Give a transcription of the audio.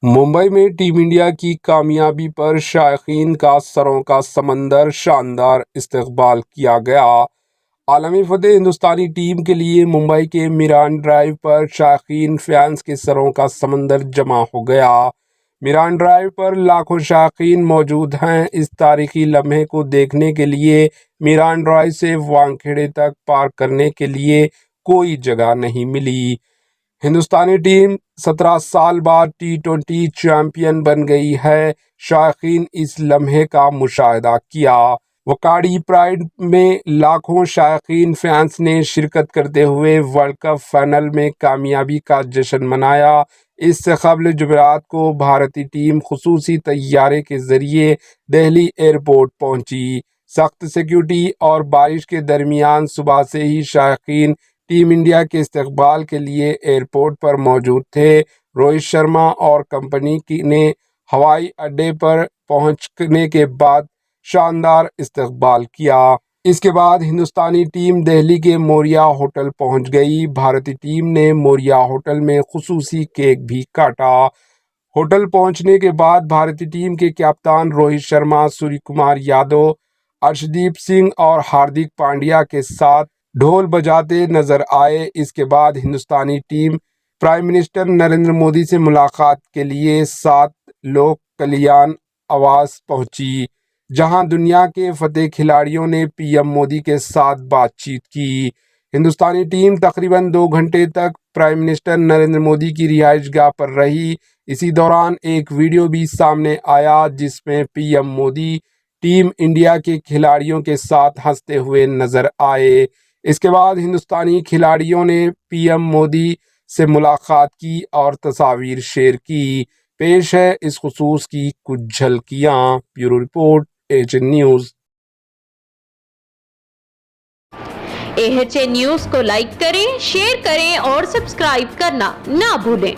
ممبئی میں team India کی کامیابی پر شائقین کا سروں کا سمندر، شاندار استقبال کیا گیا۔ عالمی فتح ہندوستانی ٹیم کے لیے ممبئی کے میران ڈرائیو پر شائقین فینس کے سروں کا سمندر جمع ہو گیا۔ میران ڈرائیو پر لاکھوں شائقین موجود ہیں۔ اس تاریخی لمحے کو دیکھنے کے لیے میران ڈرائیو سے وانکھیڑے تک پارک کرنے کے لیے کوئی جگہ نہیں ملی۔ ہندوستانی ٹیم 17 سال بعد T20 چیمپئن بن گئی ہے۔ شائقین اس لمحے کا مشاہدہ کیا۔ وکاڑی پرائڈ میں لاکھوں شائقین فینس نے شرکت کرتے ہوئے ورلڈ کپ فائنل میں کامیابی کا جشن منایا۔ اس سے قبل جمعرات کو بھارتی ٹیم خصوصی طیارے کے ذریعے دہلی ایئرپورٹ پہنچی۔ سخت سیکیورٹی اور بارش کے درمیان صبح سے ہی شائقین ٹیم انڈیا کے استقبال کے لیے ایئرپورٹ پر موجود تھے۔ روہت شرما اور کمپنی نے ہوائی اڈے پر پہنچنے کے بعد شاندار استقبال کیا۔ اس کے بعد ہندوستانی ٹیم دہلی کے موریا ہوٹل پہنچ گئی۔ بھارتی ٹیم نے موریا ہوٹل میں خصوصی کیک بھی کاٹا۔ ہوٹل پہنچنے کے بعد بھارتی ٹیم کے کپتان روہت شرما، سوریہ کمار یادو، ارشدیپ سنگھ اور ہاردک پانڈیا کے ساتھ ڈھول بجاتے نظر آئے۔ اس کے بعد ہندوستانی team prime minister Narendra Modi سے ملاقات کے لیے 7 لوک کلیان آواس پہنچی، جہاں دنیا کے فتح کھلاڑیوں نے PM مودی کے ساتھ بات چیت کی۔ ہندوستانی ٹیم تقریباً 2 گھنٹے تک پرائم منسٹر نریندر مودی کی رہائش گاہ پر رہی۔ اسی دوران ایک ویڈیو بھی سامنے آیا جس میں PM مودی ٹیم انڈیا کے کھلاڑیوں کے ساتھ ہنستے ہوئے نظر آئے۔ اس کے بعد ہندوستانی کھلاڑیوں نے PM مودی سے ملاقات کی اور تصاویر شیئر کی۔ پیش ہے اس خصوص کی کچھ جھلکیاں۔ Bureau report AHN news. AHN news کو لائک کریں، شیئر کریں اور سبسکرائب کرنا نہ بھولیں۔